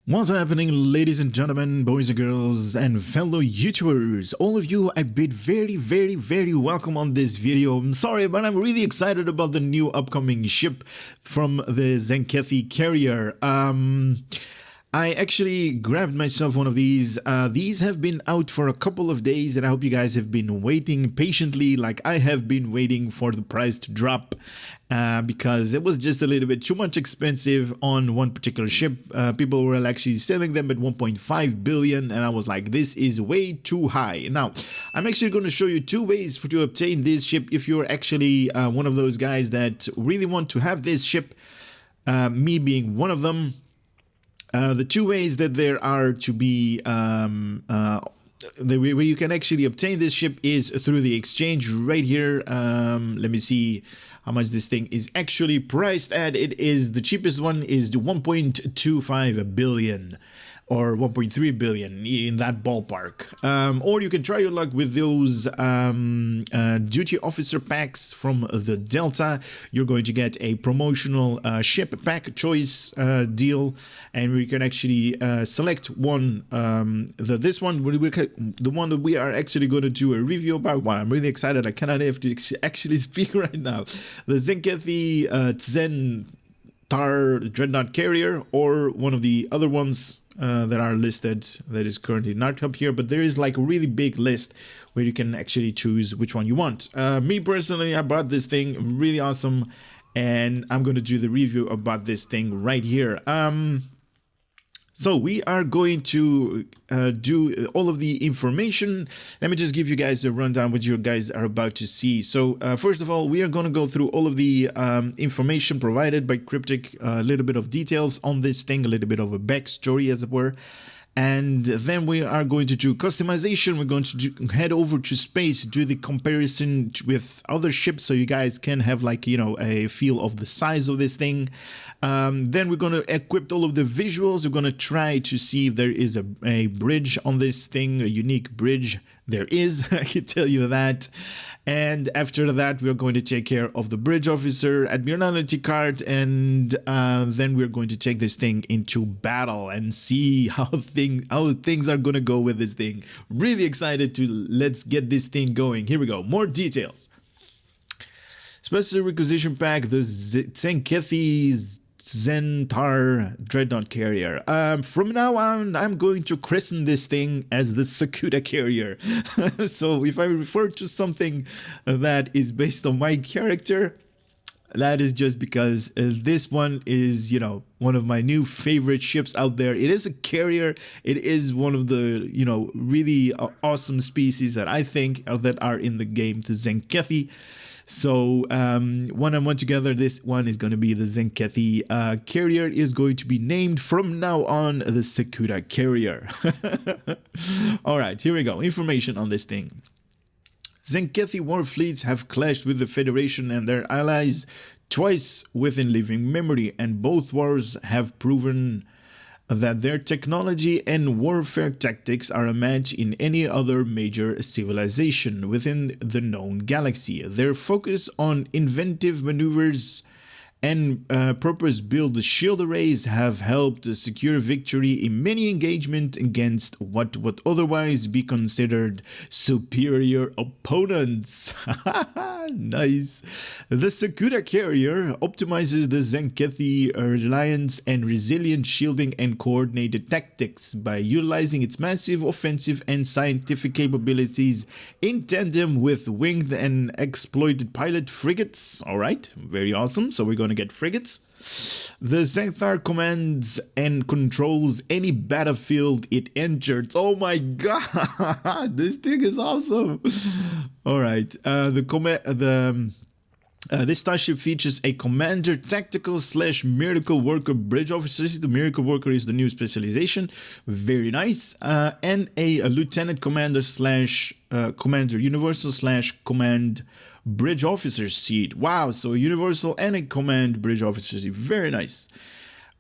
What's happening, ladies and gentlemen, boys and girls, and fellow YouTubers? All of you, I bid very welcome on this video. I'm sorry, but I'm really excited about the new upcoming ship from the Tzenkethi Carrier. I actually grabbed myself one of these. These have been out for a couple of days, and I hope you guys have been waiting patiently like I have been waiting for the price to drop. Because it was just a little bit too much expensive on one particular ship. People were actually selling them at 1.5 billion, and I was like, this is way too high. Now, I'm actually going to show you two ways to obtain this ship if you're actually one of those guys that really want to have this ship, me being one of them. The two ways that there are to be the way where you can actually obtain this ship is through the exchange right here. Let me see how much this thing is actually priced at. It is the cheapest one is the 1.25 billion or 1.3 billion, in that ballpark. Or you can try your luck with those duty officer packs from the Delta. You're going to get a promotional ship pack choice deal, and we can actually select one. This one, the one that we are actually going to do a review about. Wow, I'm really excited. I cannot have to actually speak right now. The Tzenkethi Tzen-tar Dreadnought Carrier, or one of the other ones that are listed that is currently not up here, but there is like a really big list where you can actually choose which one you want. Me personally, I bought this thing, really awesome, and I'm going to do the review about this thing right here. So we are going to do all of the information. Let me just give you guys a rundown what you guys are about to see. So first of all, we are going to go through all of the information provided by Cryptic, a little bit of details on this thing, a little bit of a backstory as it were. And then we are going to do customization. We're going to head over to space, do the comparison with other ships so you guys can have like, you know, a feel of the size of this thing. Then we're going to equip all of the visuals. We're going to try to see if there is a bridge on this thing, a unique bridge. There is, I can tell you that. And after that, we're going to take care of the bridge officer, Admiralty card, and then we're going to take this thing into battle and see how things are going to go with this thing. Really excited to let's get this thing going. Here we go. More details. Special requisition pack, the Tzenkethi Tzen-tar Dreadnought Carrier. From now on, I'm going to christen this thing as the Tzenkethi Carrier. So if I refer to something that is based on my character, that is just because this one is, you know, one of my new favorite ships out there. It is a carrier. It is one of the, you know, really awesome species that I think that are in the game, the Tzenkethi. So one and one together, this one is going to be the Tzenkethi Carrier is going to be named from now on the Tzenkethi Carrier. All right, here we go. Information on this thing. Tzenkethi war fleets have clashed with the Federation and their allies twice within living memory, and both wars have proven that their technology and warfare tactics are a match in any other major civilization within the known galaxy. Their focus on inventive maneuvers and purpose-built shield arrays have helped secure victory in many engagements against what would otherwise be considered superior opponents. Nice. The Tzenkethi Carrier optimizes the Tzenkethi reliance and resilient shielding and coordinated tactics by utilizing its massive offensive and scientific capabilities in tandem with winged and exploited pilot frigates. All right, very awesome. So we're going to get frigates. The Tzenkethi commands and controls any battlefield it enters. Oh my god, this thing is awesome. All right, this starship features a commander, tactical / miracle worker bridge officer. The miracle worker is the new specialization. Very nice. And a lieutenant commander / commander, universal / command bridge officer seat. Wow, so universal and a command bridge officer seat. Very nice.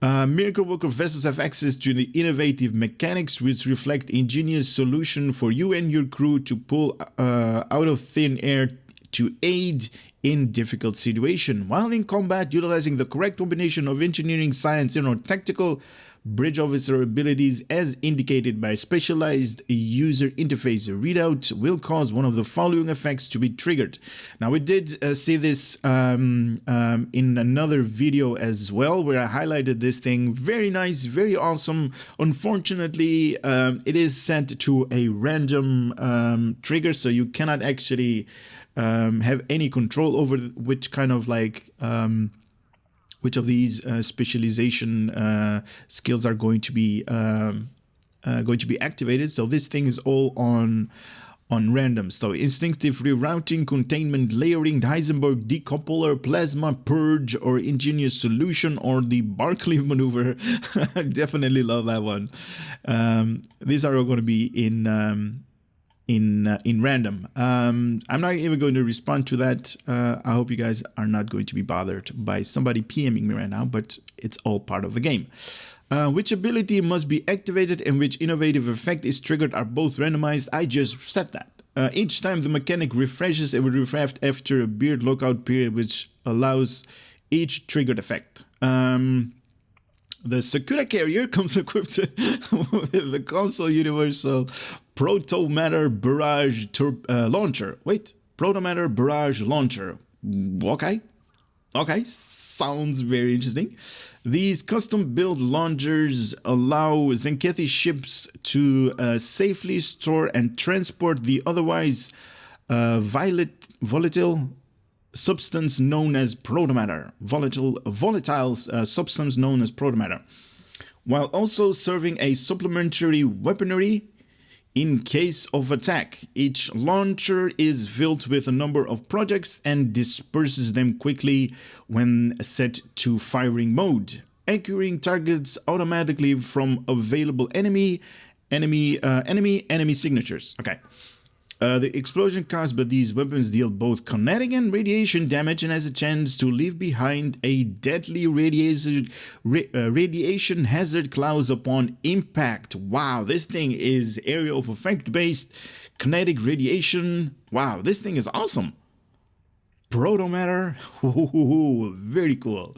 Miracle Worker vessels have access to the innovative mechanics which reflect ingenious solution for you and your crew to pull out of thin air to aid in difficult situation. While in combat, utilizing the correct combination of engineering, science, and or tactical bridge officer abilities as indicated by specialized user interface readout will cause one of the following effects to be triggered. Now, we did see this in another video as well, where I highlighted this thing. Very nice, very awesome. Unfortunately, it is set to a random trigger, so you cannot actually have any control over which kind of like which of these specialization skills are going to be activated. So this thing is all on random. So instinctive rerouting, containment, layering, Heisenberg decoupler, plasma purge, or ingenious solution, or the Barclay maneuver. I definitely love that one. These are all going to be in random. I'm not even going to respond to that. I hope you guys are not going to be bothered by somebody PMing me right now, but it's all part of the game. Which ability must be activated and which innovative effect is triggered are both randomized. I just said that. Each time the mechanic refreshes, it will refresh after a beard lockout period, which allows each triggered effect. The Tzenkethi Carrier comes equipped with the console universal Protomatter Barrage Launcher. Wait, Protomatter Barrage Launcher. Okay, sounds very interesting. These custom-built launchers allow Tzenkethi ships to safely store and transport the otherwise volatile substance known as protomatter. Volatile substance known as protomatter, while also serving a supplementary weaponry in case of attack. Each launcher is filled with a number of projects and disperses them quickly when set to firing mode, anchoring targets automatically from available enemy signatures. Okay. The explosion caused by these weapons deal both kinetic and radiation damage and has a chance to leave behind a deadly radiation hazard clouds upon impact. Wow, this thing is area of effect based kinetic radiation. Wow, this thing is awesome. Protomatter, very cool.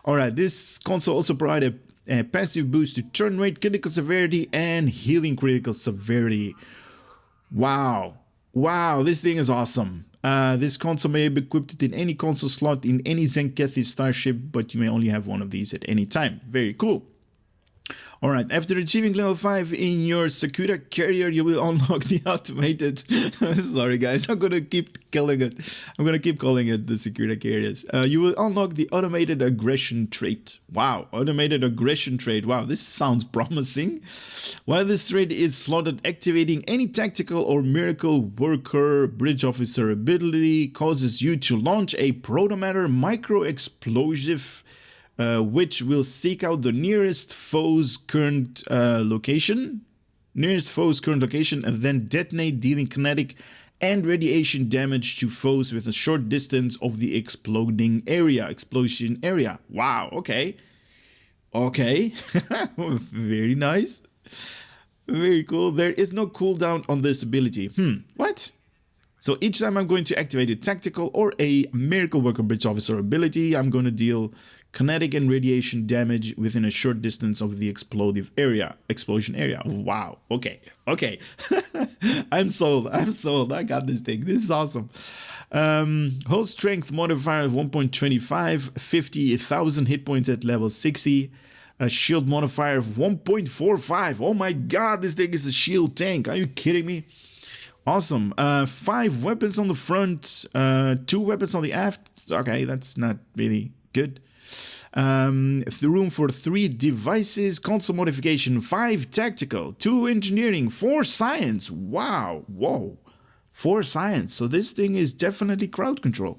All right, this console also provides a passive boost to turn rate, critical severity, and healing critical severity. Wow, this thing is awesome. This console may be equipped in any console slot in any Tzenkethi starship, but you may only have one of these at any time. Very cool. Alright, after achieving level 5 in your Tzenkethi Carrier, you will unlock the automated... Sorry guys, I'm gonna keep calling it. I'm gonna keep calling it the Tzenkethi Carriers. You will unlock the automated aggression trait. Wow, automated aggression trait. Wow, this sounds promising. While this trait is slotted, activating any tactical or miracle worker bridge officer ability causes you to launch a protomatter micro-explosive which will seek out the nearest foe's current location, and then detonate, dealing kinetic and radiation damage to foes with a short distance of the explosion area. Wow, okay. Very nice. Very cool. There is no cooldown on this ability. What? So each time I'm going to activate a tactical or a miracle worker bridge officer ability, I'm going to deal kinetic and radiation damage within a short distance of the explosion area. Wow. Okay. I'm sold. I got this thing. This is awesome. Whole strength modifier of 1.25, 50,000 hit points at level 60. A shield modifier of 1.45. Oh my god, this thing is a shield tank. Are you kidding me? Awesome. 5 weapons on the front, 2 weapons on the aft. Okay, that's not really good. Room for 3 devices, console modification, 5 tactical, 2 engineering, 4 science. Wow, whoa, 4 science. So this thing is definitely crowd control.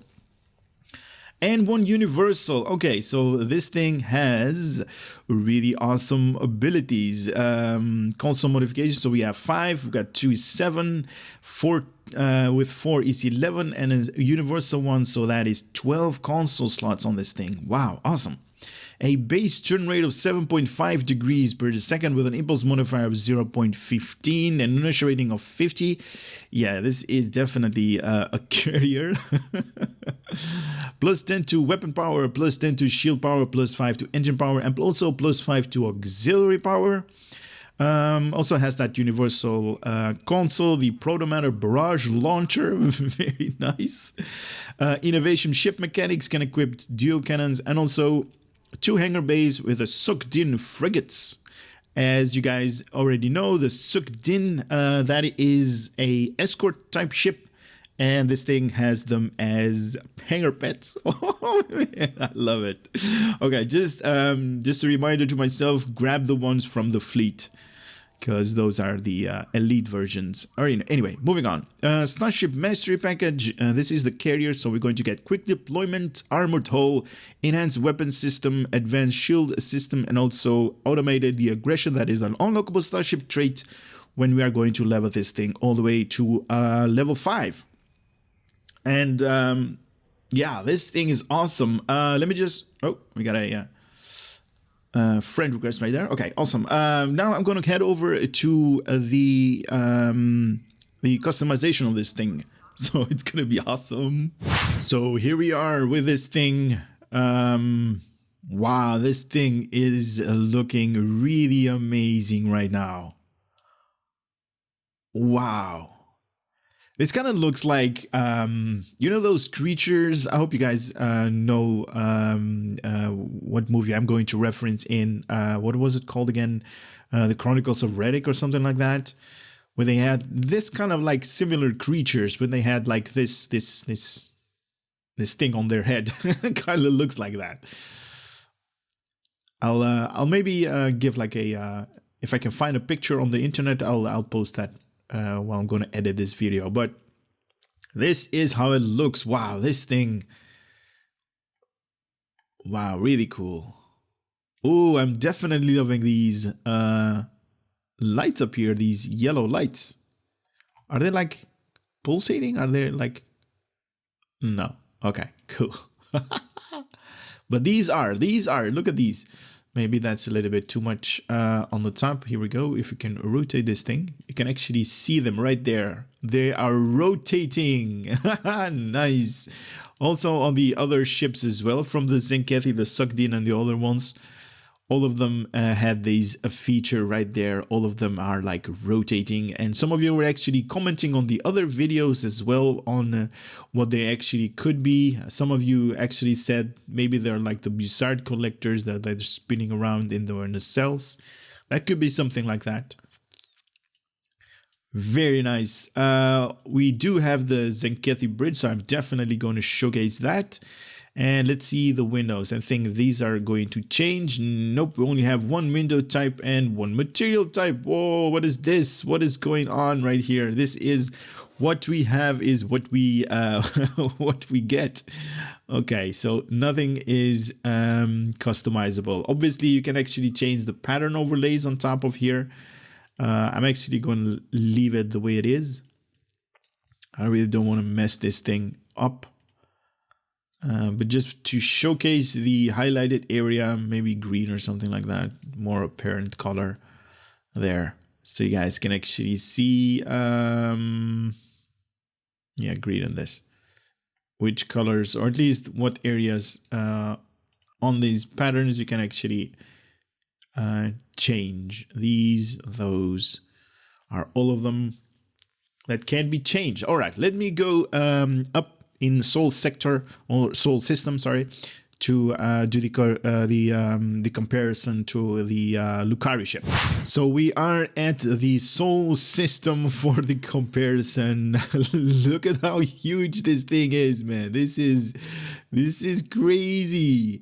And 1 universal. Okay, so this thing has really awesome abilities. Console modification. So we have 5. We've got 2 is 7. 4 with 4 is 11, and a universal one. So that is 12 console slots on this thing. Wow, awesome. a base turn rate of 7.5 degrees per second with an impulse modifier of 0.15 and an inertia rating of 50. Yeah, this is definitely a carrier. Plus 10 to weapon power, plus 10 to shield power, plus 5 to engine power, and also plus 5 to auxiliary power. Also has that universal console, the Protomatter Barrage Launcher, very nice. Innovation ship mechanics, can equip dual cannons, and also 2 hangar bays with a sucked-in frigates. As you guys already know, the sucked-in, that is a escort type ship, and this thing has them as hangar pets. Oh man, I love it. Okay, just a reminder to myself, grab the ones from the fleet, because those are the elite versions. Alright, anyway, moving on. Starship Mastery Package. This is the carrier, so we're going to get quick deployment, armored hull, enhanced weapon system, advanced shield system, and also automated the aggression. That is an unlockable Starship Trait when we are going to level this thing all the way to level 5. And yeah, this thing is awesome. Let me just... Oh, we got a... friend request right there. Okay, awesome. Now I'm going to head over to the customization of this thing. So it's going to be awesome. So here we are with this thing. Wow, this thing is looking really amazing right now. Wow. This kind of looks like, you know those creatures? I hope you guys know what movie I'm going to reference in. What was it called again? The Chronicles of Riddick or something like that. Where they had this kind of like similar creatures, when they had like this thing on their head. Kind of looks like that. I'll maybe give like a if I can find a picture on the internet, I'll post that while I'm going to edit this video. But this is how it looks. Wow, this thing. Wow, really cool. Oh, I'm definitely loving these lights up here, these yellow lights. Are they like pulsating? Are they like... No. Okay, cool. But these are, look at these. Maybe that's a little bit too much on the top. Here we go. If you can rotate this thing, you can actually see them right there. They are rotating. Nice. Also on the other ships as well, from the Tzenkethi, the Sucked-in, and the other ones. All of them had these a feature right there. All of them are like rotating, and some of you were actually commenting on the other videos as well on what they actually could be. Some of you actually said maybe they're like the Bussard collectors that they're spinning around in the nacelles. That could be something like that. Very nice. We do have the Tzenkethi bridge, so I'm definitely going to showcase that. And let's see the windows. I think these are going to change. Nope, we only have one window type and one material type. Whoa, what is this? What is going on right here? This is what we have is what we what we get. Okay, so nothing is customizable. Obviously, you can actually change the pattern overlays on top of here. I'm actually going to leave it the way it is. I really don't want to mess this thing up. But just to showcase the highlighted area, maybe green or something like that, more apparent color there. So you guys can actually see, yeah, green on this. Which colors, or at least what areas on these patterns you can actually change. These, those are all of them that can be changed. All right, let me go up in Sol sector or Sol system, sorry, to do the comparison to the Lucari ship. So we are at the Sol system for the comparison. Look at how huge this thing is, man. This is crazy.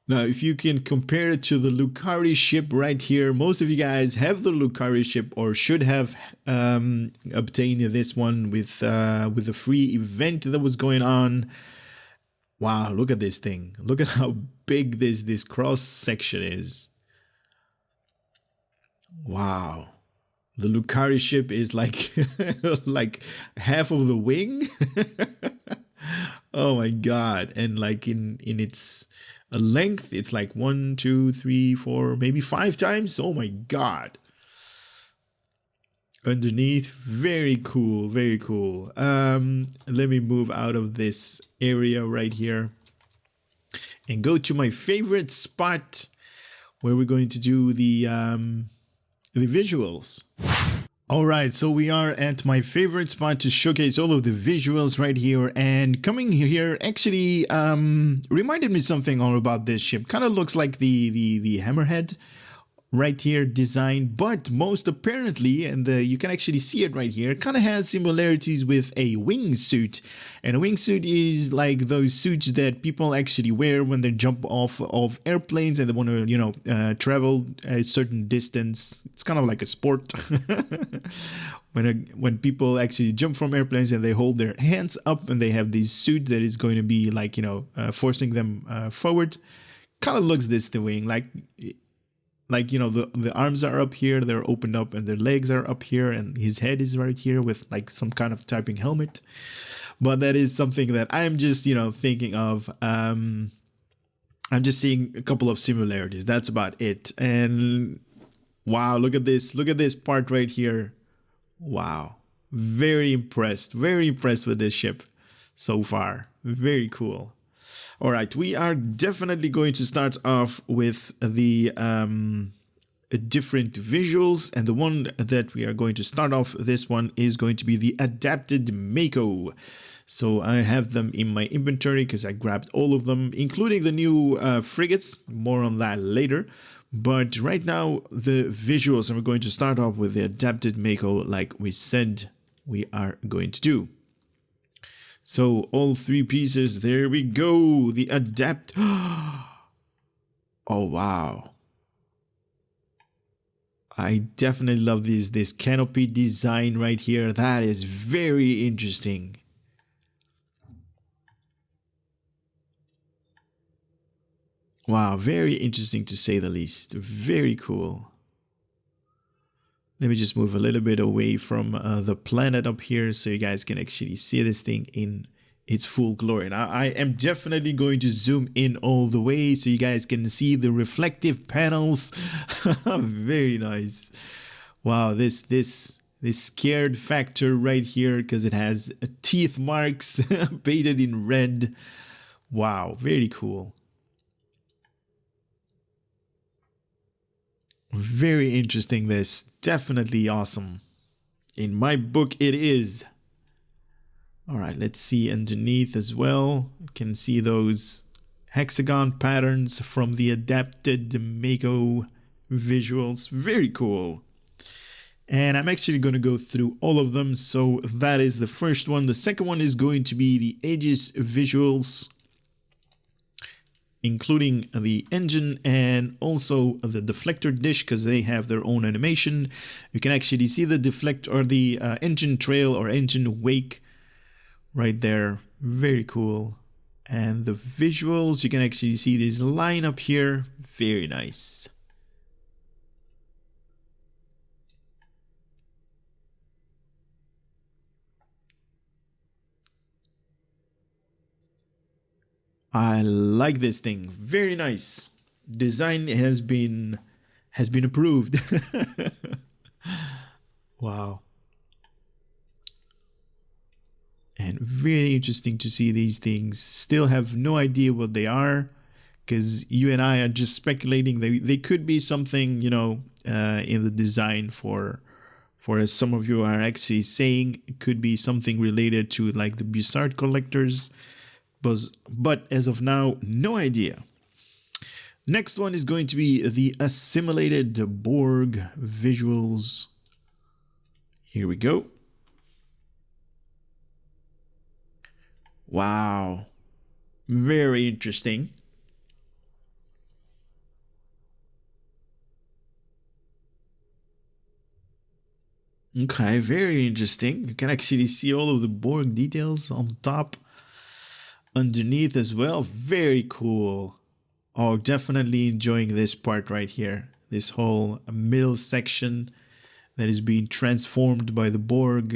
Now, if you can compare it to the Lucari ship right here, most of you guys have the Lucari ship or should have obtained this one with the free event that was going on. Wow, look at this thing. Look at how big this cross section is. Wow. The Lucari ship is like like half of the wing. Oh my god. And like in its length, it's like 1, 2, 3, 4, maybe 5 times. Oh my god. Underneath, very cool, very cool. Let me move out of this area right here and go to my favorite spot where we're going to do the visuals. Alright, so we are at my favorite spot to showcase all of the visuals right here, and coming here actually reminded me something all about this ship. Kind of looks like the Hammerhead right here design, but most apparently, and you can actually see it right here, kind of has similarities with a wingsuit. And a wingsuit is like those suits that people actually wear when they jump off of airplanes and they want to, you know, travel a certain distance. It's kind of like a sport. When people actually jump from airplanes and they hold their hands up and they have this suit that is going to be like, you know, forcing them forward. Kind of looks this the wing, like, you know, the arms are up here, they're opened up, and their legs are up here, and his head is right here with like some kind of typing helmet. But that is something that I'm just, you know, thinking of. I'm just seeing a couple of similarities. That's about it. And wow, look at this part right here. Wow, very impressed with this ship so far. Very cool. All right, we are definitely going to start off with the different visuals, and the one that we are going to start off, this one is going to be the adapted Mako. So I have them in my inventory because I grabbed all of them, including the new frigates. More on that later. But right now, the visuals, and we're going to start off with the adapted Mako like we said we are going to do. So all 3 pieces, there we go, the adapt. Oh wow. I definitely love this canopy design right here. That is very interesting. Wow, very interesting to say the least. Very cool. Let me just move a little bit away from the planet up here so you guys can actually see this thing in its full glory. Now, I am definitely going to zoom in all the way so you guys can see the reflective panels. Very nice. Wow, this scared factor right here because it has teeth marks painted in red. Wow, very cool. Very interesting, this. Definitely awesome. In my book, it is. Alright, let's see underneath as well. You can see those hexagon patterns from the adapted Mako visuals. Very cool. And I'm actually going to go through all of them. So that is the first one. The second one is going to be the Aegis visuals, including the engine and also the deflector dish because they have their own animation. You can actually see the deflect or the engine trail or engine wake right there. Very cool. And the visuals, you can actually see this line up here. Very nice. I like this thing. Very nice. Design has been approved. Wow. And very interesting to see these things. Still have no idea what they are because you and I are just speculating. They could be something, you know, in the design for as some of you are actually saying, it could be something related to like the Bussard collectors. But as of now, no idea. Next one is going to be the assimilated Borg visuals. Here we go. Wow. Very interesting. Okay, very interesting. You can actually see all of the Borg details on top. Underneath as well. Very cool. Oh, definitely enjoying this part right here. This whole middle section that is being transformed by the Borg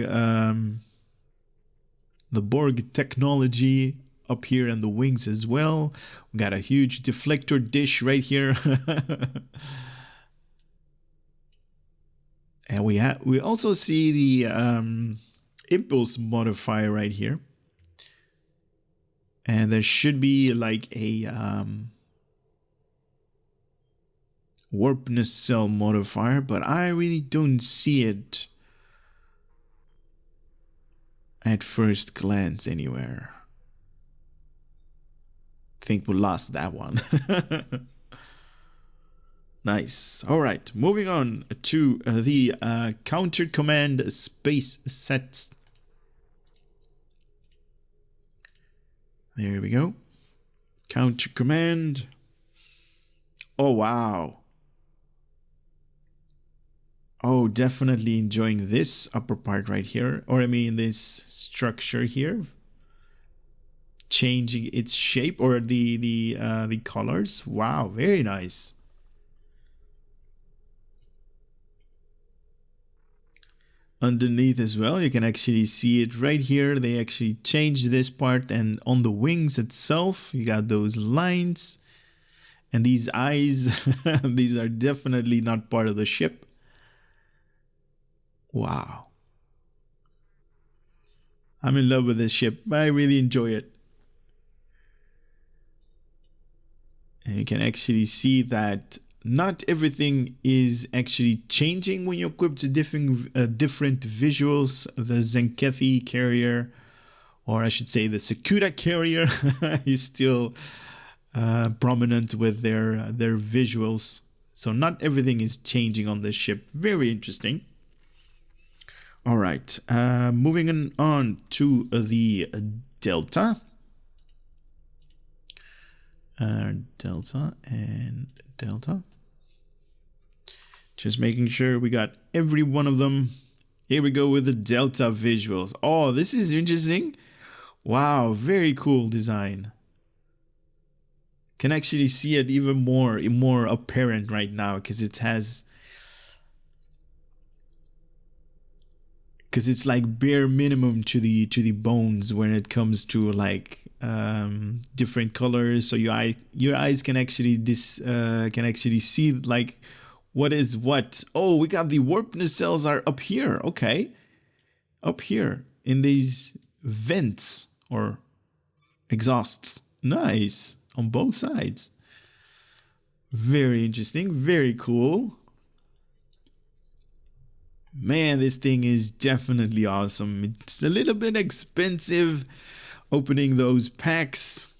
technology. up here and the wings as well. We got a huge deflector dish right here. And we also see the impulse modifier right here. And there should be like a warp nacelle modifier, but I really don't see it at first glance anywhere. Think we lost that one. Nice. All right, moving on to the counter command space sets. There we go. Counter command. Oh, wow. Oh, definitely enjoying this upper part right here. Or I mean this structure here. Changing its shape or the colors. Wow, very nice. Underneath as well, you can actually see it right here. They actually changed this part, and on the wings itself, you got those lines. And these eyes, these are definitely not part of the ship. Wow. I'm in love with this ship. I really enjoy it. And you can actually see that not everything is actually changing when you equip the different visuals. The Tzenkethi Carrier, or I should say the Secuda Carrier, is still prominent with their visuals. So not everything is changing on this ship. Very interesting. All right, moving on to the Delta. Delta and Delta. Just making sure we got every one of them. Here we go with the Delta visuals. Oh, this is interesting. Wow, very cool design. Can actually see it even more apparent right now because it has, because it's like bare minimum to the bones when it comes to like different colors. So your eyes can actually see like what is what. Oh, we got the warp nacelles are up here. Okay, up here in these vents or exhausts. Nice on both sides. Very interesting. Very cool. Man, this thing is definitely awesome. It's a little bit expensive opening those packs.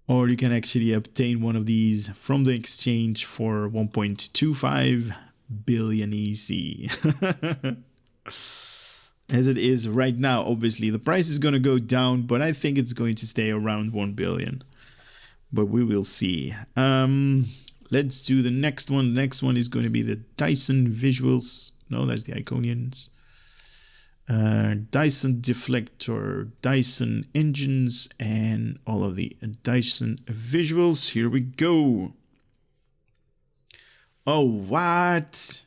Or you can actually obtain one of these from the exchange for 1.25 billion EC. As it is right now, obviously. The price is going to go down, but I think it's going to stay around 1 billion. But we will see. Let's do the next one. The next one is going to be the Dyson visuals. No, that's the Iconians. Dyson deflector, Dyson engines, and all of the Dyson visuals. Here we go. Oh, what?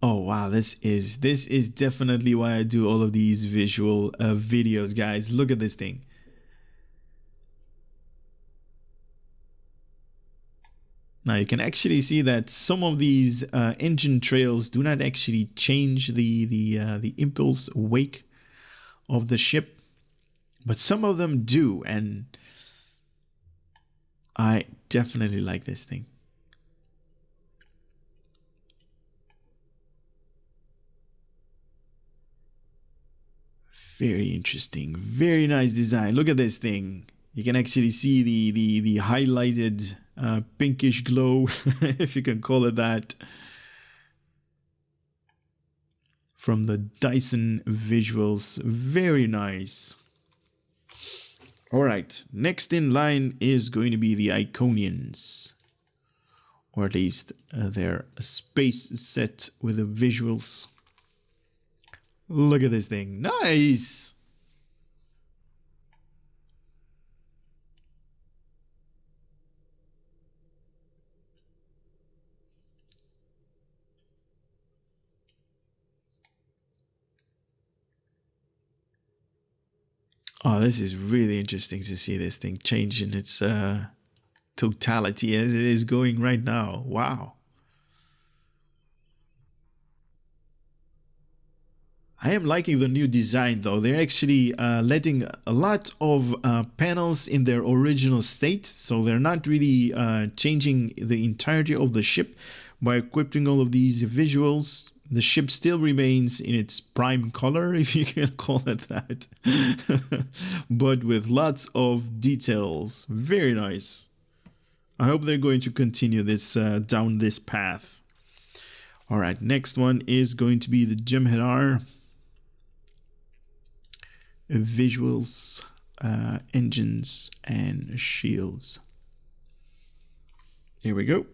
Oh wow, this is definitely why I do all of these visual videos, guys. Look at this thing. Now you can actually see that some of these engine trails do not actually change the impulse wake of the ship, but some of them do, and I definitely like this thing. Very interesting, very nice design. Look at this thing. You can actually see the highlighted pinkish glow, if you can call it that, from the Dyson visuals. Very nice. All right, next in line is going to be the Iconians, or at least their space set with the visuals. Look at this thing. Nice. Oh, this is really interesting to see this thing change in its totality as it is going right now. Wow. I am liking the new design though. They're actually letting a lot of panels in their original state. So they're not really changing the entirety of the ship by equipping all of these visuals. The ship still remains in its prime color, if you can call it that, but with lots of details. Very nice. I hope they're going to continue this down this path. All right, next one is going to be the Jem'Hadar. Visuals, engines, and shields. Here we go.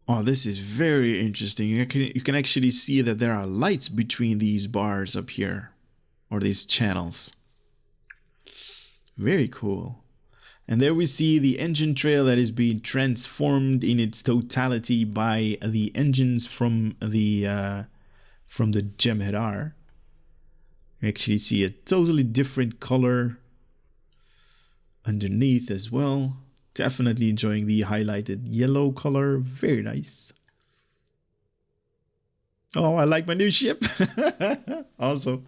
Oh, this is very interesting. You can actually see that there are lights between these bars up here, or these channels. Very cool. And there we see the engine trail that is being transformed in its totality by the engines from the Jem'Hadar. You actually see a totally different color underneath as well. Definitely enjoying the highlighted yellow color. Very nice. Oh, I like my new ship. Also.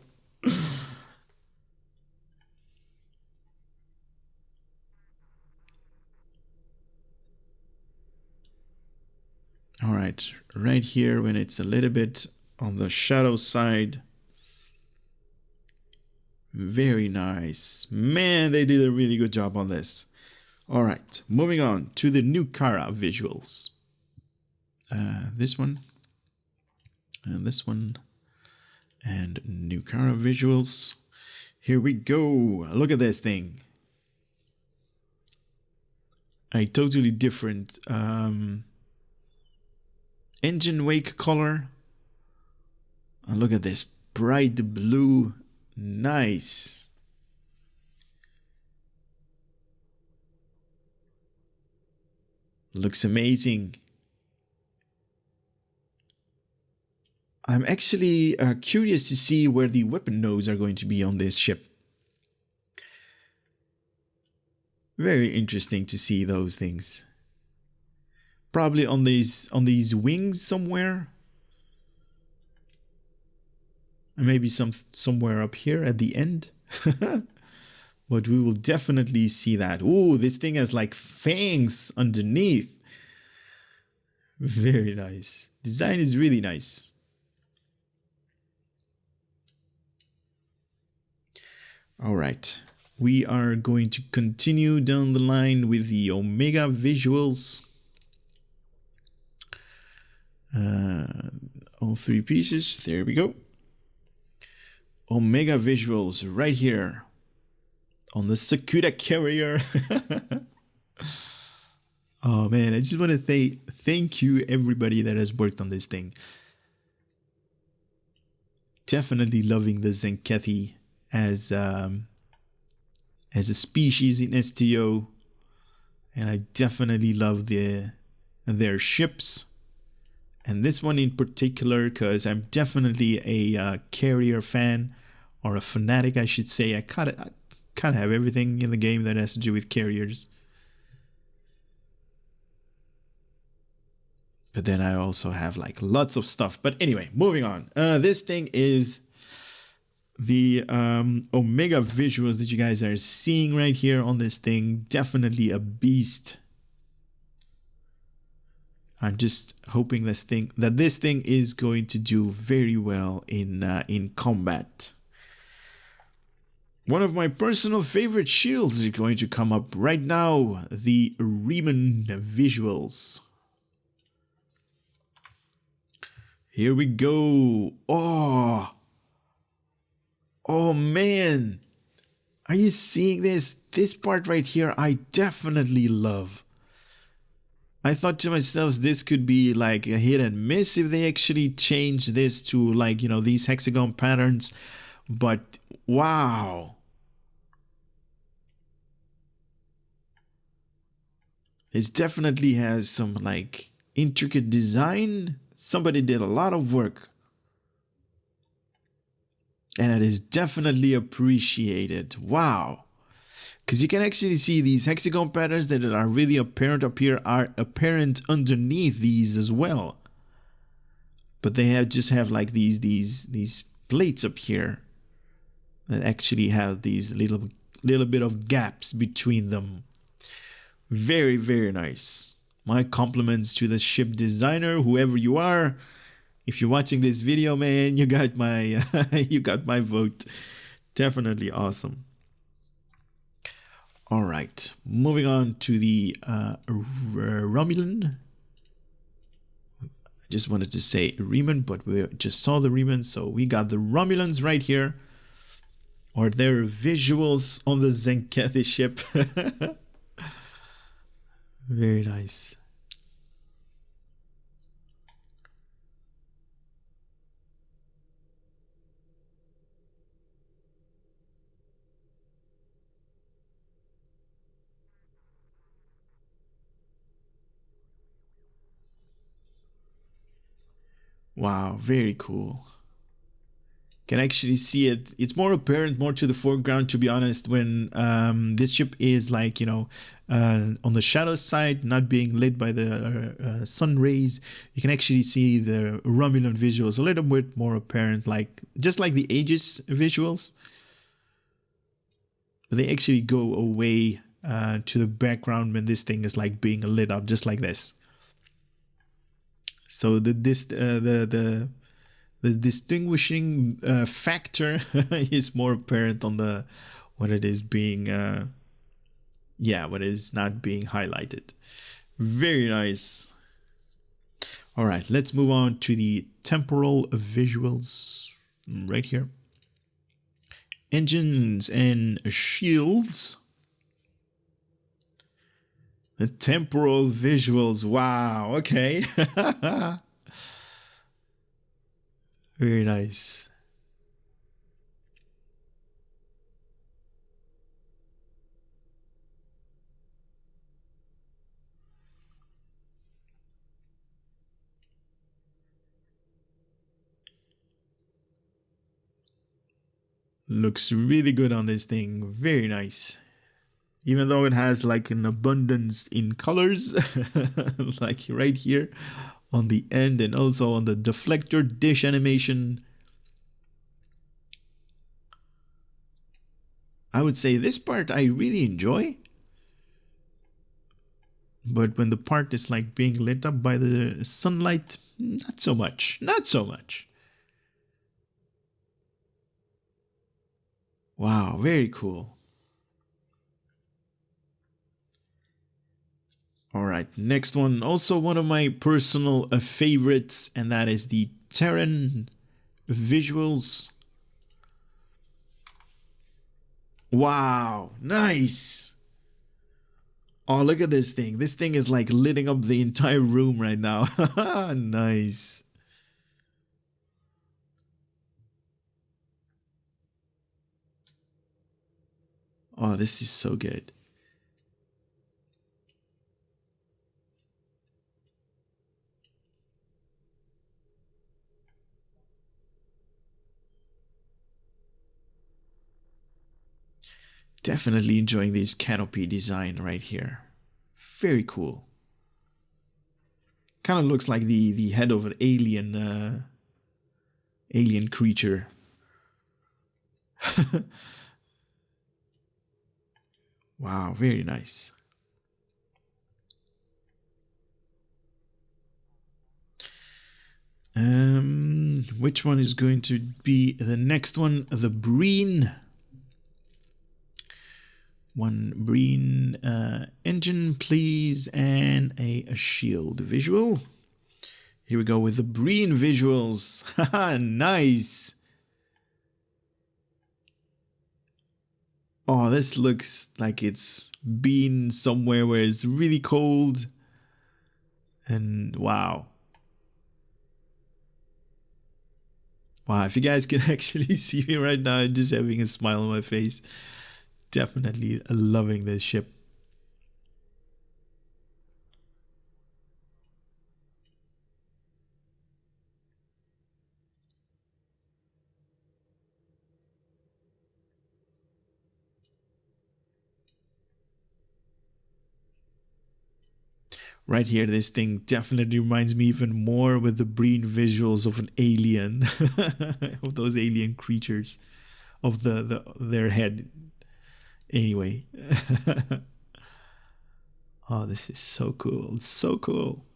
All right, right here when it's a little bit on the shadow side. Very nice. Man, they did a really good job on this. All right, moving on to the new Kara visuals. This one, and this one, and new Kara visuals. Here we go. Look at this thing. A totally different engine wake color. And look at this bright blue. Nice. Looks amazing. I'm actually curious to see where the weapon nodes are going to be on this ship. Very interesting to see those things. Probably on these wings somewhere. And maybe somewhere up here at the end. But we will definitely see that. Ooh, this thing has like fangs underneath. Very nice. Design is really nice. All right. We are going to continue down the line with the Omega visuals. All three pieces. There we go. Omega visuals right here on the Tzenkethi Carrier. Oh man, I just want to say thank you everybody that has worked on this thing. Definitely loving the Tzenkethi as a species in STO, and I definitely love their ships. And this one in particular, because I'm definitely a carrier fan, or a fanatic, I should say. I kind of have everything in the game that has to do with carriers. But then I also have like lots of stuff. But anyway, moving on. This thing is the Omega visuals that you guys are seeing right here on this thing. Definitely a beast. I'm just hoping this thing is going to do very well in combat. One of my personal favorite shields is going to come up right now, the Riemann visuals. Here we go. Oh man, are you seeing this? This part right here, I definitely love. I thought to myself, this could be like a hit and miss if they actually change this to like, you know, these hexagon patterns. But wow. It definitely has some like intricate design. Somebody did a lot of work. And it is definitely appreciated. Wow. Because you can actually see these hexagon patterns that are really apparent up here are apparent underneath these as well. But they just have like these plates up here that actually have these little bit of gaps between them. Very, very nice. My compliments to the ship designer, whoever you are. If you're watching this video, man, you got my you got my vote. Definitely awesome. All right, moving on to the Romulan. I just wanted to say Reman, but we just saw the Reman, so we got the Romulans right here. Or their visuals on the Tzenkethi ship. Very nice. Wow, very cool. Can actually see it. It's more apparent, more to the foreground, to be honest, when this ship is like, you know, on the shadow side, not being lit by the sun rays. You can actually see the Romulan visuals a little bit more apparent, like just like the Aegis visuals. But they actually go away to the background when this thing is like being lit up, just like this. So the distinguishing factor is more apparent on the when it is being when it is not being highlighted. Very nice. All right, let's move on to the temporal visuals right here. Engines and shields. The temporal visuals. Wow, okay. Very nice. Looks really good on this thing. Very nice. Even though it has like an abundance in colors, like right here on the end and also on the deflector dish animation. I would say this part I really enjoy. But when the part is like being lit up by the sunlight, not so much. Not so much. Wow, very cool. All right, next one, also one of my personal favorites, and that is the Terran visuals. Wow, nice. Oh, look at this thing. This thing is like lighting up the entire room right now. Nice. Oh, this is so good. Definitely enjoying this canopy design right here. Very cool. Kind of looks like the head of an alien alien creature. Wow, very nice. Which one is going to be the next one? The Breen. One Breen engine, please, and a shield visual. Here we go with the Breen visuals. Haha, nice. Oh, this looks like it's been somewhere where it's really cold. And wow. Wow, if you guys can actually see me right now, I'm just having a smile on my face. Definitely loving this ship. Right here, this thing definitely reminds me even more with the green visuals of an alien, of those alien creatures, of their head. Anyway, oh, this is so cool! It's so cool.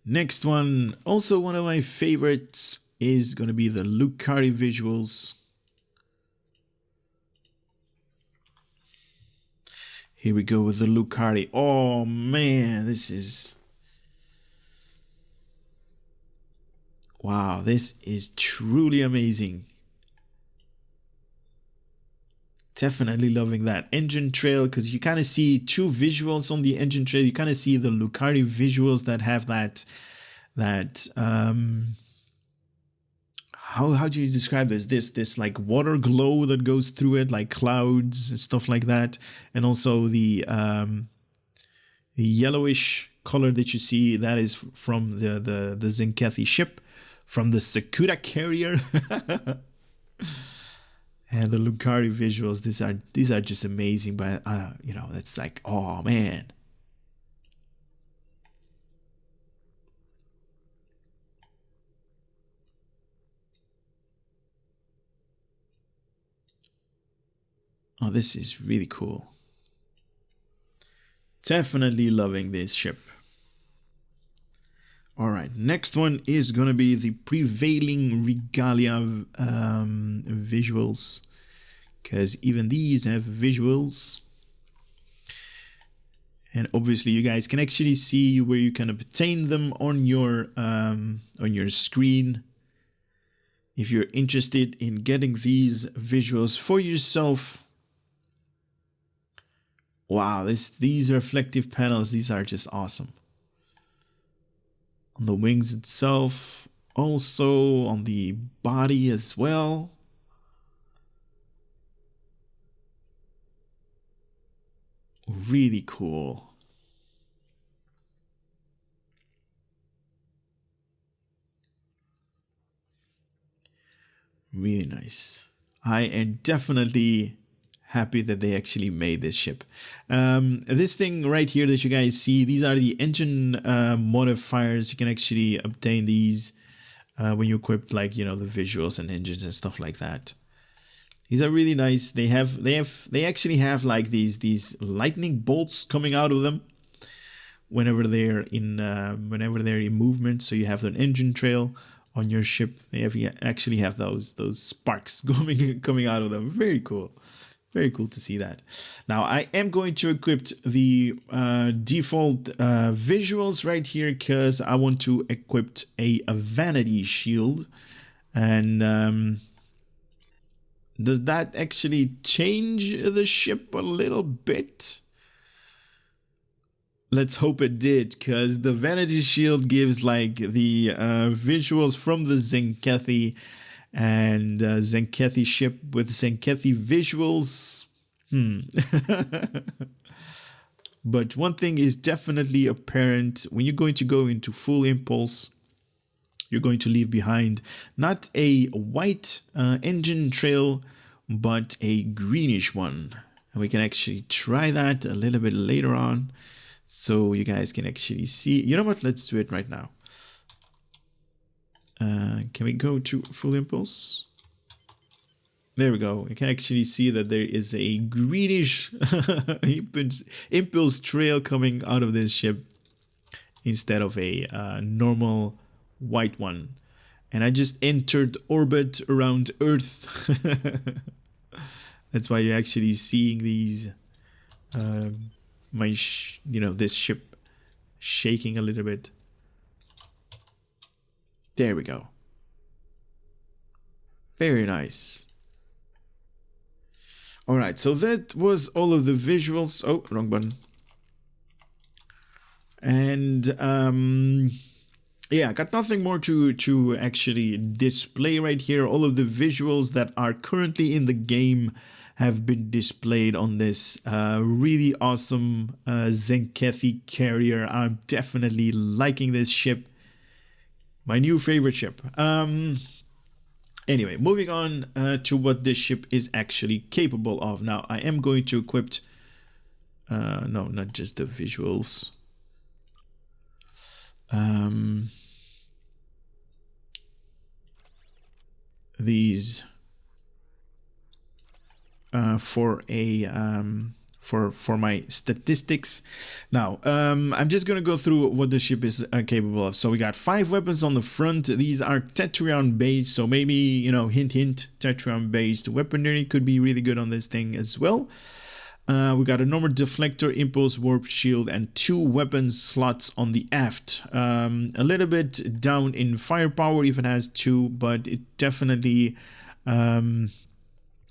Next one, also one of my favorites, is gonna be the Lucari visuals. Here we go with the Lucari. Oh man, this is... wow, this is truly amazing. Definitely loving that engine trail, because you kind of see two visuals on the engine trail. You kind of see the Lucari visuals that have that how do you describe this like water glow that goes through it, like clouds and stuff like that, and also the yellowish color that you see, that is from the Tzenkethi ship, from the Tzenkethi Carrier. And the Lucari visuals, these are just amazing. But you know, it's like, oh man. Oh, this is really cool. Definitely loving this ship. All right, next one is gonna be the prevailing regalia visuals, because even these have visuals. And obviously you guys can actually see where you can obtain them on your screen. If you're interested in getting these visuals for yourself. Wow, these reflective panels, these are just awesome. On the wings itself, also on the body as well. Really cool. Really nice. I am definitely happy that they actually made this ship. This thing right here that you guys see, these are the engine modifiers. You can actually obtain these when you equip, like, you know, the visuals and engines and stuff like that. These are really nice. They actually have like these lightning bolts coming out of them whenever they're in movement. So you have an engine trail on your ship. You actually have those sparks coming out of them. Very cool. Very cool to see that. Now I am going to equip the default visuals right here, because I want to equip a vanity shield. And does that actually change the ship a little bit? Let's hope it did, because the vanity shield gives like the visuals from the Tzenkethi and Tzenkethi ship with Tzenkethi visuals. But one thing is definitely apparent: when you're going to go into full impulse, you're going to leave behind not a white engine trail, but a greenish one. And we can actually try that a little bit later on, so you guys can actually see. You know what? Let's do it right now. Can we go to full impulse? There we go. You can actually see that there is a greenish impulse trail coming out of this ship instead of a normal white one. And I just entered orbit around Earth. That's why you're actually seeing these this ship shaking a little bit. There we go. Very nice. All right, so that was all of the visuals. Oh, wrong button. And yeah, I got nothing more to actually display right here. All of the visuals that are currently in the game have been displayed on this really awesome Tzenkethi Carrier. I'm definitely liking this ship. My new favorite ship. Anyway, moving on to what this ship is actually capable of. Now, I am going to equip... no, not just the visuals. These for a for my statistics. Now, I'm just gonna go through what the ship is capable of. So we got 5 weapons on the front. These are Tetrion based, so maybe, you know, hint hint, Tetrion based weaponry could be really good on this thing as well. We got a normal deflector, impulse, warp, shield, and 2 weapons slots on the aft. A little bit down in firepower if it has 2, but it definitely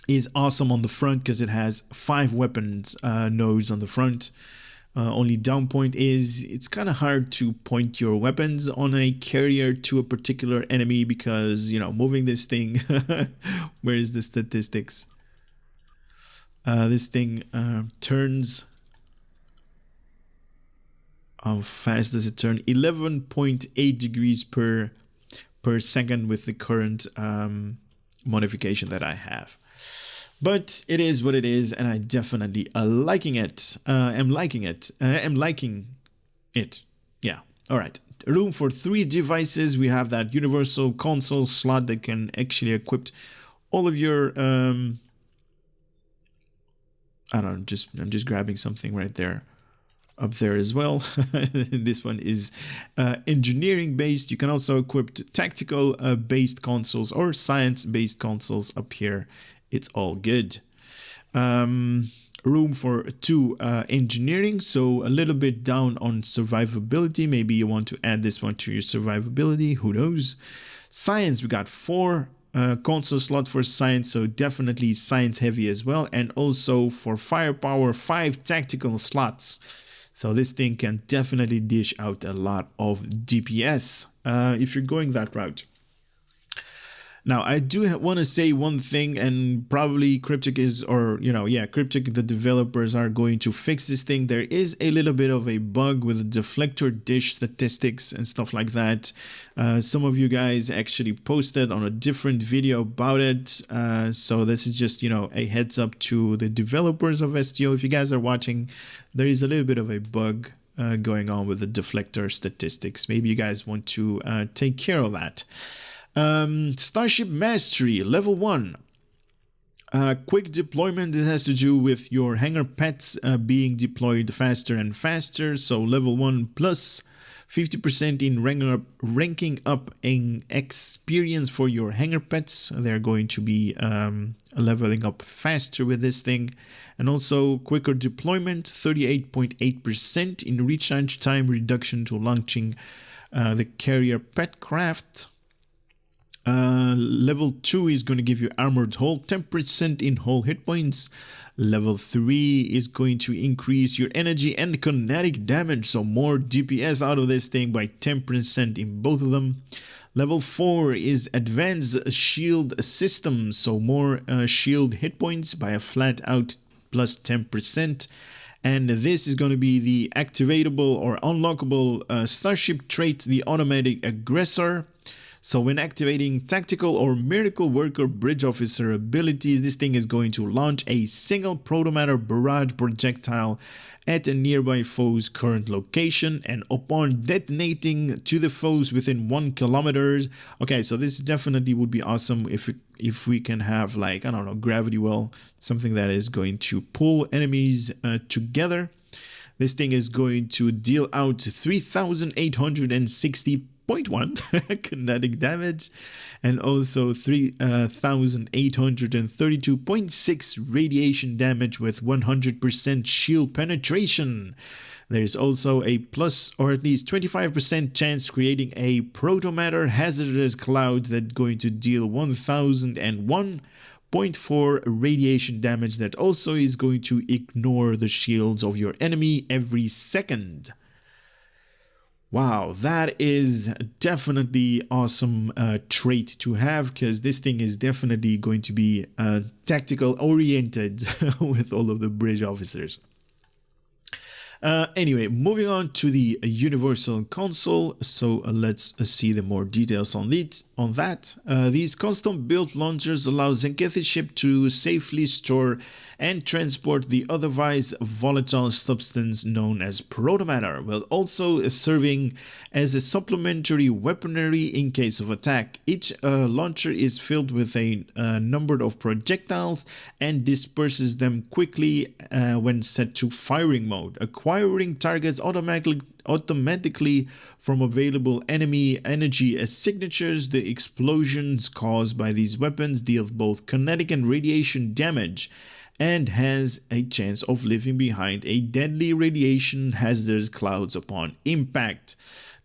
is awesome on the front because it has 5 weapons nodes on the front. Only down point is it's kind of hard to point your weapons on a carrier to a particular enemy because, you know, moving this thing, where is the statistics? This thing turns, how fast does it turn? 11.8 degrees per second with the current modification that I have. But it is what it is, and I definitely liking it. I'm liking it. Yeah. All right. Room for 3 devices. We have that universal console slot that can actually equip all of your I don't know, I'm just grabbing something right there, up there as well. This one is engineering based. You can also equip tactical based consoles or science based consoles up here. It's all good. Room for 2 engineering, so a little bit down on survivability. Maybe you want to add this one to your survivability, who knows. Science, we got 4 console slot for science, so definitely science heavy as well, and also for firepower 5 tactical slots, so this thing can definitely dish out a lot of DPS if you're going that route. Now, I do want to say one thing, and probably Cryptic is, or, you know, yeah, Cryptic, the developers are going to fix this thing. There is a little bit of a bug with the deflector dish statistics and stuff like that. Some of you guys actually posted on a different video about it. So this is just, you know, a heads up to the developers of STO. If you guys are watching, there is a little bit of a bug going on with the deflector statistics. Maybe you guys want to take care of that. Starship Mastery, level 1. Quick deployment. This has to do with your hangar pets being deployed faster and faster. So level 1 plus 50% in ranking up in experience for your hangar pets. They're going to be leveling up faster with this thing. And also quicker deployment, 38.8% in recharge time reduction to launching the carrier pet craft. Level 2 is going to give you armored hull, 10% in hull hit points. Level 3 is going to increase your energy and kinetic damage, so more DPS out of this thing by 10% in both of them. Level 4 is advanced shield system, so more shield hit points by a flat out plus 10%. And this is going to be the activatable or unlockable Starship Trait, the automatic aggressor. So when activating tactical or miracle worker bridge officer abilities, this thing is going to launch a single Protomatter Barrage projectile at a nearby foe's current location, and upon detonating to the foes within 1 kilometer. Okay, so this definitely would be awesome if we can have, like, I don't know, gravity well, something that is going to pull enemies together. This thing is going to deal out 3,860.1 kinetic damage and also 3,832.6 radiation damage with 100% shield penetration. There's also a plus or at least 25% chance creating a protomatter hazardous cloud that's going to deal 1,001.4 radiation damage that also is going to ignore the shields of your enemy every second. Wow, that is definitely awesome trait to have, because this thing is definitely going to be tactical oriented with all of the bridge officers. Anyway, moving on to the Universal Console. So let's see the more details on that. These custom-built launchers allow Tzenkethi ship to safely store and transport the otherwise volatile substance known as protomatter, while also serving as a supplementary weaponry in case of attack. Each launcher is filled with a number of projectiles and disperses them quickly when set to firing mode, acquiring targets automatically from available enemy energy as signatures. The explosions caused by these weapons deal both kinetic and radiation damage, and has a chance of leaving behind a deadly radiation hazardous clouds upon impact.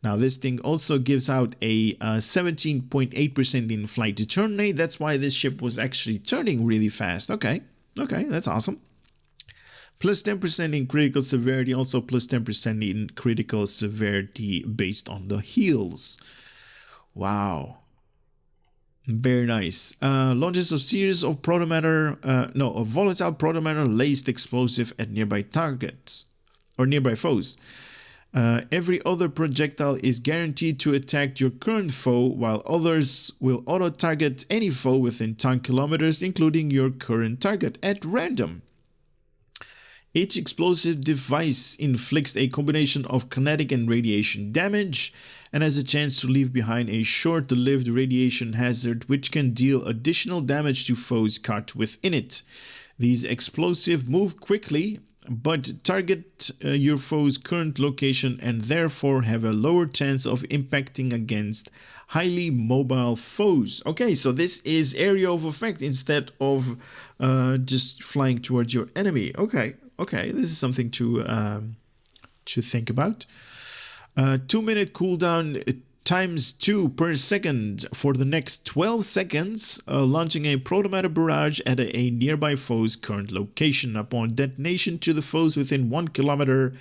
Now this thing also gives out a 17.8% in flight to turn rate. That's why this ship was actually turning really fast. Okay, that's awesome. Plus 10% in critical severity, also plus 10% in critical severity based on the heals. Wow. Very nice. Launches a series of a volatile protomatter laced explosive at nearby targets or nearby foes. Every other projectile is guaranteed to attack your current foe, while others will auto-target any foe within 10 kilometers, including your current target, at random. Each explosive device inflicts a combination of kinetic and radiation damage, and has a chance to leave behind a short-lived radiation hazard which can deal additional damage to foes caught within it. These explosives move quickly, but target your foe's current location and therefore have a lower chance of impacting against highly mobile foes. Okay, so this is area of effect instead of just flying towards your enemy. Okay, this is something to think about. 2-minute cooldown times 2 per second for the next 12 seconds, launching a Protomatter Barrage at a nearby foe's current location. Upon detonation to the foes within 1 kilometer,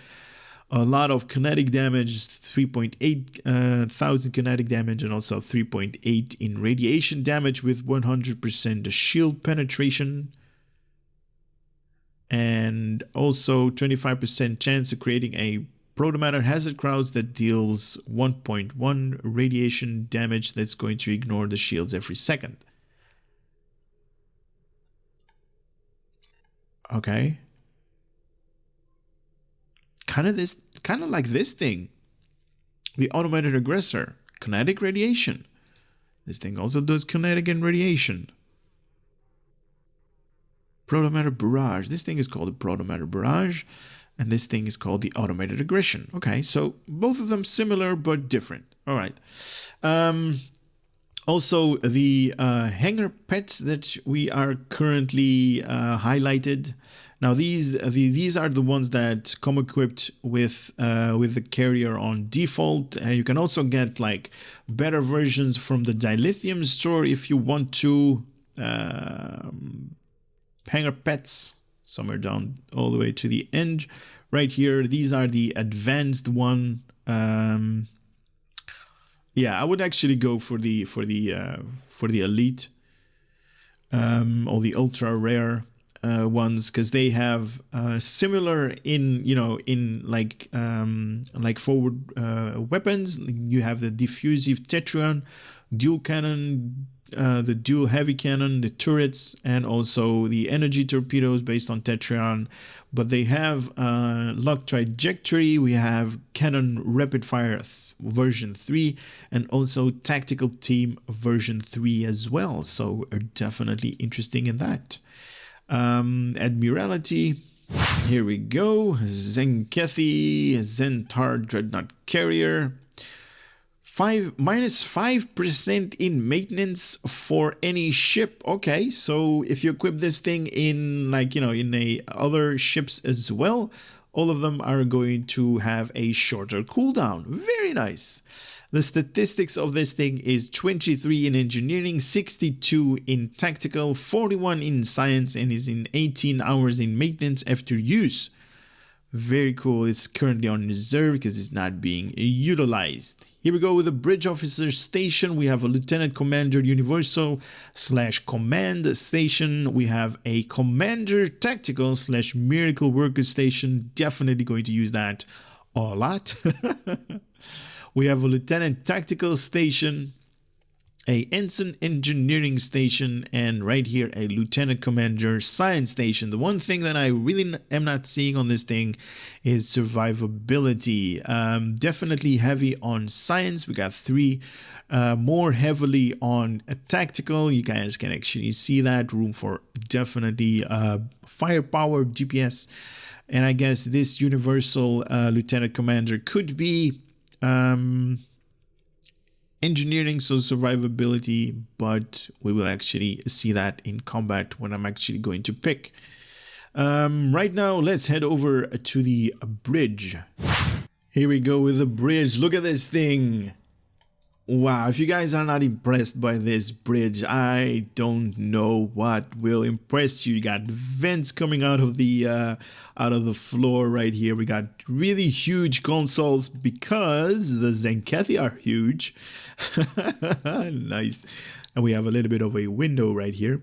a lot of kinetic damage, 3.8 thousand kinetic damage, and also 3.8 in radiation damage with 100% shield penetration. And also 25% chance of creating a Protomatter hazard crowds that deals 1.1 radiation damage that's going to ignore the shields every second. Okay. Kind of like this thing. The automated aggressor. Kinetic radiation. This thing also does kinetic and radiation. Protomatter Barrage. This thing is called the Protomatter Barrage. And this thing is called the Automated Aggression. Okay, so both of them similar but different. All right. Also, the hanger pets that we are currently highlighted. Now, these are the ones that come equipped with the carrier on default. You can also get like better versions from the dilithium store if you want to. Hanger pets. Somewhere down all the way to the end right here. These are the advanced one. Yeah, I would actually go for the elite or the ultra rare ones, because they have similar in like forward weapons. You have the diffusive Tetrion, dual cannon, the dual heavy cannon, the turrets, and also the energy torpedoes based on Tetrion. But they have lock trajectory. We have cannon rapid fire version 3, and also tactical team version 3 as well. So are definitely interesting in that. Admiralty. Here we go. Tzenkethi Tzen-tar Dreadnought Carrier. -5% in maintenance for any ship. Okay, so if you equip this thing in in other ships as well, all of them are going to have a shorter cooldown. Very nice. The statistics of this thing is 23 in engineering, 62 in tactical, 41 in science, and is in 18 hours in maintenance after use. Very cool. It's currently on reserve because it's not being utilized. Here we go with the bridge officer station. We have a lieutenant commander universal / command station. We have a commander tactical / miracle worker station. Definitely going to use that a lot. We have a lieutenant tactical station, a ensign engineering station, and right here a lieutenant commander science station. The one thing that I really am not seeing on this thing is survivability. Definitely heavy on science. We got 3. More heavily on tactical. You guys can actually see that. Room for definitely firepower, DPS. And I guess this universal lieutenant commander could be engineering, so survivability, but we will actually see that in combat when I'm actually going to pick. Right now, let's head over to the bridge. Here we go with the bridge. Look at this thing. Wow, if you guys are not impressed by this bridge, I don't know what will impress you. You got vents coming out of the floor right here. We got really huge consoles because the Tzenkethi are huge. Nice. And we have a little bit of a window right here.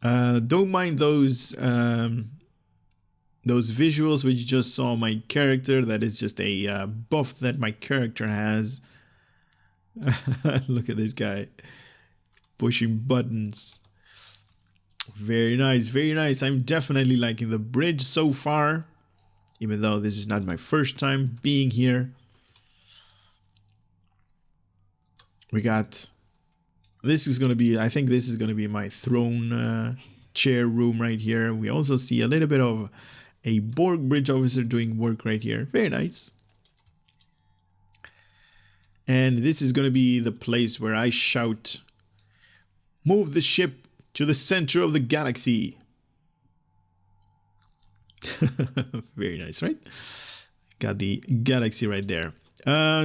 Don't mind those visuals which you just saw my character. That is just a buff that my character has. Look at this guy pushing buttons. Very nice, very nice. I'm definitely liking the bridge so far, even though this is not my first time being here. We got, this is gonna be, I think this is gonna be my throne chair room right here. We also see a little bit of a Borg bridge officer doing work right here. Very nice. And this is going to be the place where I shout, "Move the ship to the center of the galaxy." Very nice, right? Got the galaxy right there.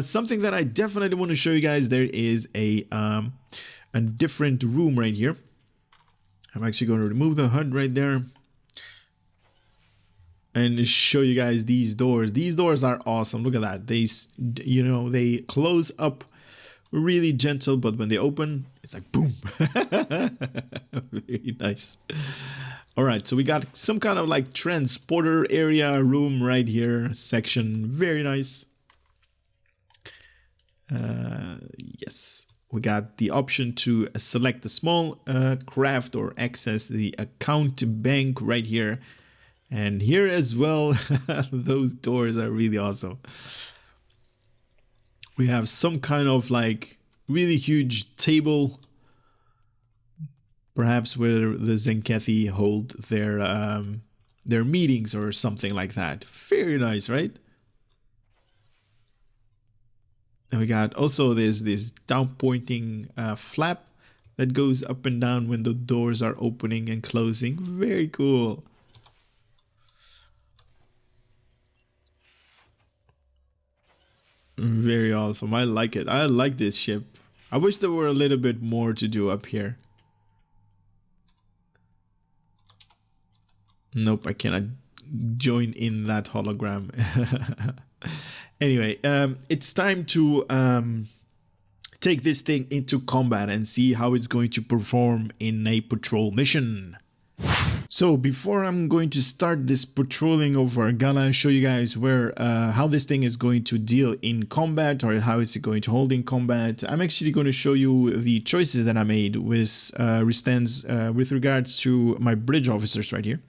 Something that I definitely want to show you guys, there is a different room right here. I'm actually going to remove the HUD right there and show you guys these doors. These doors are awesome. Look at that. They, you know, they close up really gentle, but when they open, it's like boom. Very nice. All right, so we got some kind of like transporter area room right here, section. Very nice. Yes, we got the option to select the small craft or access the account bank right here. And here as well, those doors are really awesome. We have some kind of like really huge table, perhaps where the Tzenkethi hold their meetings or something like that. Very nice, right? And we got also this down pointing flap that goes up and down when the doors are opening and closing. Very cool. Very awesome. I like it. I like this ship. I wish there were a little bit more to do up here. Nope, I cannot join in that hologram. Anyway, it's time to take this thing into combat and see how it's going to perform in a patrol mission. So before I'm going to start this patrolling over Gala, show you guys where how this thing is going to deal in combat, or how is it going to hold in combat. I'm actually going to show you the choices that I made with regards to my bridge officers right here.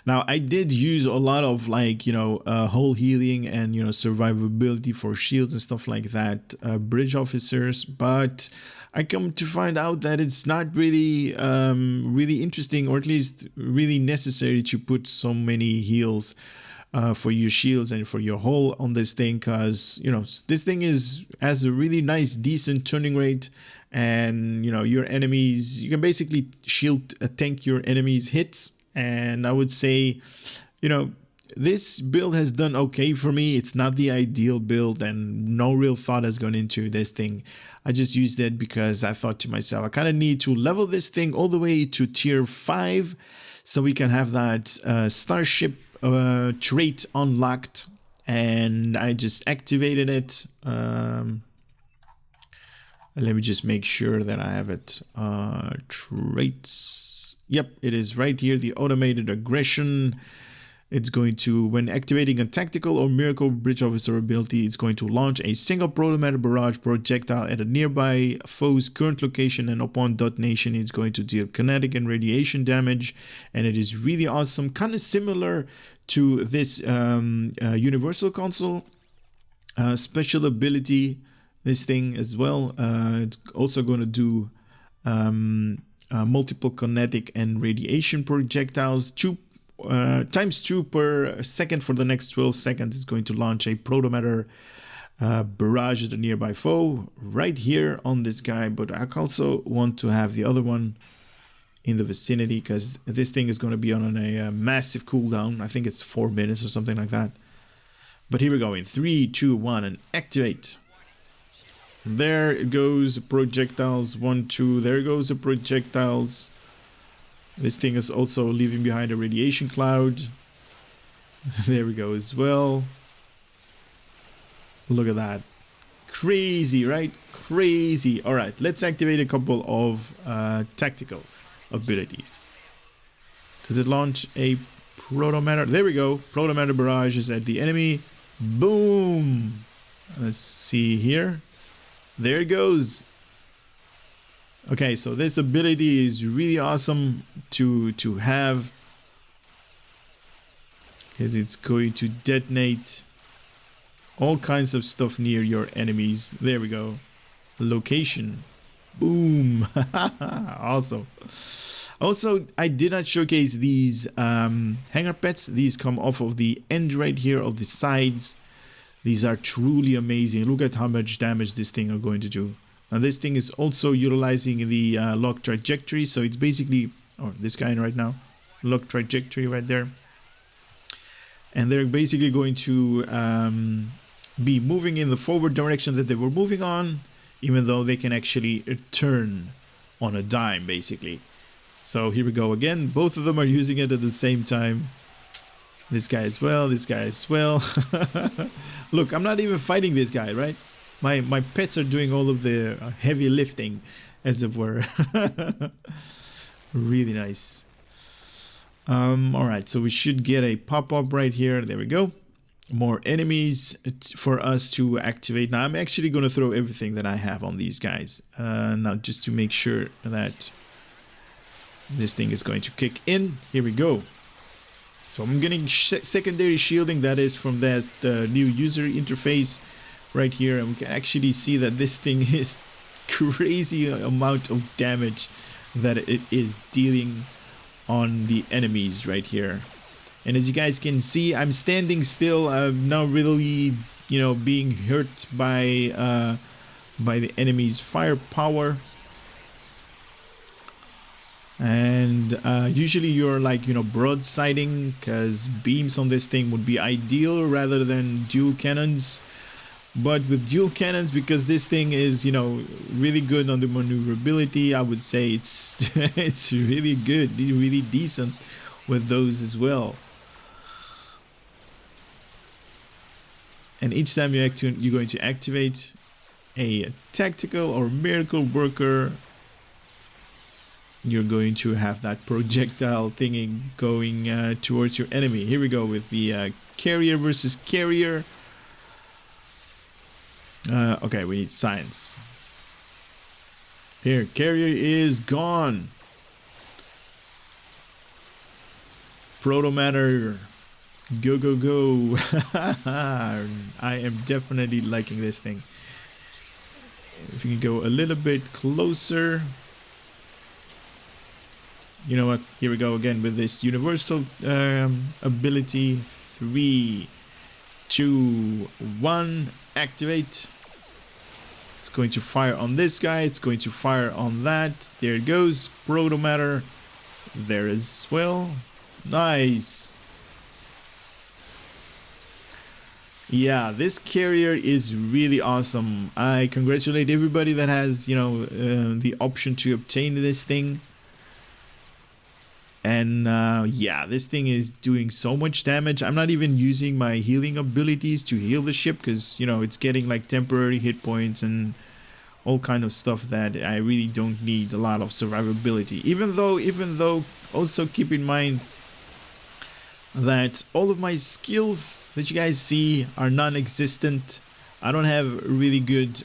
Now, I did use a lot of like, you know, hull healing and, you know, survivability for shields and stuff like that, bridge officers, but I come to find out that it's not really, really interesting, or at least really necessary to put so many heals for your shields and for your hull on this thing, because, you know, this thing has a really nice, decent turning rate, and, you know, your enemies, you can basically shield tank your enemies' hits. And I would say, you know, this build has done okay for me. It's not the ideal build, and no real thought has gone into this thing. I just used it because I thought to myself, I kind of need to level this thing all the way to tier 5 so we can have that Starship Trait unlocked. And I just activated it. Let me just make sure that I have it. Traits. Yep, it is right here. The automated aggression. It's going to, when activating a tactical or miracle bridge officer ability, it's going to launch a single Protomatter Barrage projectile at a nearby foe's current location, and upon detonation, it's going to deal kinetic and radiation damage. And it is really awesome, kind of similar to this Universal Console special ability. This thing as well. It's also going to do multiple kinetic and radiation projectiles, times 2 per second for the next 12 seconds. It's going to launch a Protomatter Barrage at a nearby foe right here on this guy, but I also want to have the other one in the vicinity because this thing is going to be on a massive cooldown. I think it's 4 minutes or something like that. But here we go in 3, 2, 1 and activate. There it goes, projectiles, 1, 2, there goes the projectiles. This thing is also leaving behind a radiation cloud. There we go as well. Look at that. Crazy, right? Crazy. All right, let's activate a couple of tactical abilities. Does it launch a Protomatter? There we go. Protomatter Barrage is at the enemy. Boom. Let's see here. There it goes. Okay, so this ability is really awesome to have because it's going to detonate all kinds of stuff near your enemies. There we go. Location. Boom. Awesome. Also, I did not showcase these hanger pets. These come off of the end right here of the sides. These are truly amazing. Look at how much damage this thing are going to do. Now this thing is also utilizing the lock trajectory, so it's basically, or this guy right now, lock trajectory right there. And they're basically going to be moving in the forward direction that they were moving on, even though they can actually turn on a dime, basically. So here we go again. Both of them are using it at the same time. This guy as well, this guy as well. Look, I'm not even fighting this guy, right? My pets are doing all of the heavy lifting, as it were. Really nice. Alright, so we should get a pop-up right here. There we go. More enemies for us to activate. Now, I'm actually going to throw everything that I have on these guys. Now, just to make sure that this thing is going to kick in. Here we go. So I'm getting secondary shielding. That is from that new user interface right here, and we can actually see that this thing is crazy amount of damage that it is dealing on the enemies right here. And as you guys can see, I'm standing still. I'm not really, you know, being hurt by the enemy's firepower. And usually you're like, you know, broadsiding, because beams on this thing would be ideal rather than dual cannons. But with dual cannons, because this thing is, you know, really good on the maneuverability, I would say it's it's really good, really decent with those as well. And each time you're going to activate a tactical or miracle worker, you're going to have that projectile thingy going towards your enemy. Here we go with the carrier versus carrier. Okay, we need science. Here, carrier is gone. Protomatter, go, go, go. I am definitely liking this thing. If you can go a little bit closer. You know what? Here we go again with this universal ability. 3, 2, 1, activate. It's going to fire on this guy. It's going to fire on that. There it goes. Protomatter. There as well. Nice. Yeah, this carrier is really awesome. I congratulate everybody that has, you know, the option to obtain this thing. And yeah, this thing is doing so much damage. I'm not even using my healing abilities to heal the ship, because, you know, it's getting like temporary hit points and all kind of stuff that I really don't need a lot of survivability. Even though also keep in mind that all of my skills that you guys see are non-existent. I don't have really good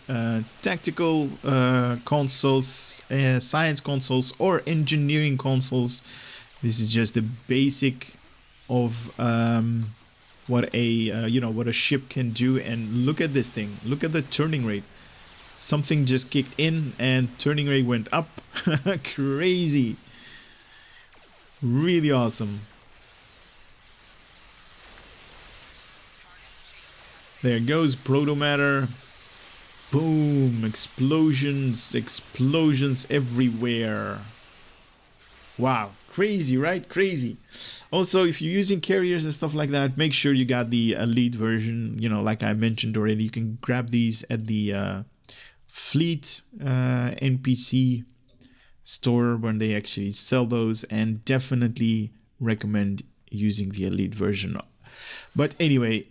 tactical consoles, science consoles, or engineering consoles. This is just the basic of what a you know, what a ship can do. And look at this thing. Look at the turning rate. Something just kicked in and turning rate went up. Crazy. Really awesome. There goes Protomatter. Boom! Explosions, explosions everywhere. Wow, crazy, right? Crazy. Also, if you're using carriers and stuff like that, make sure you got the elite version. You know, like I mentioned already, you can grab these at the fleet NPC store when they actually sell those, and definitely recommend using the elite version. But anyway,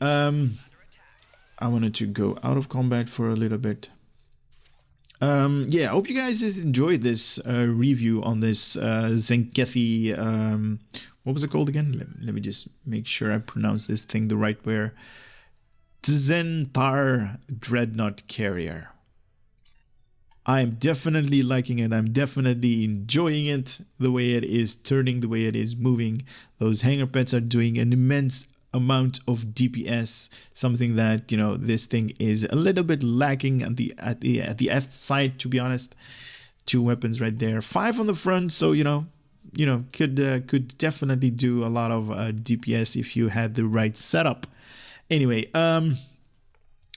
I wanted to go out of combat for a little bit. Yeah, I hope you guys enjoyed this review on this Tzenkethi, what was it called again? Let me just make sure I pronounce this thing the right way. Tzen-tar Dreadnought Carrier. I'm definitely liking it. I'm definitely enjoying it, the way it is turning, the way it is moving. Those hangar pets are doing an immense amount of DPS, something that, you know, this thing is a little bit lacking at the F side, to be honest. 2 weapons right there, 5 on the front, so you know could definitely do a lot of DPS if you had the right setup. Anyway,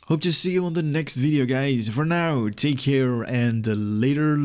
hope to see you on the next video, guys. For now, take care and later.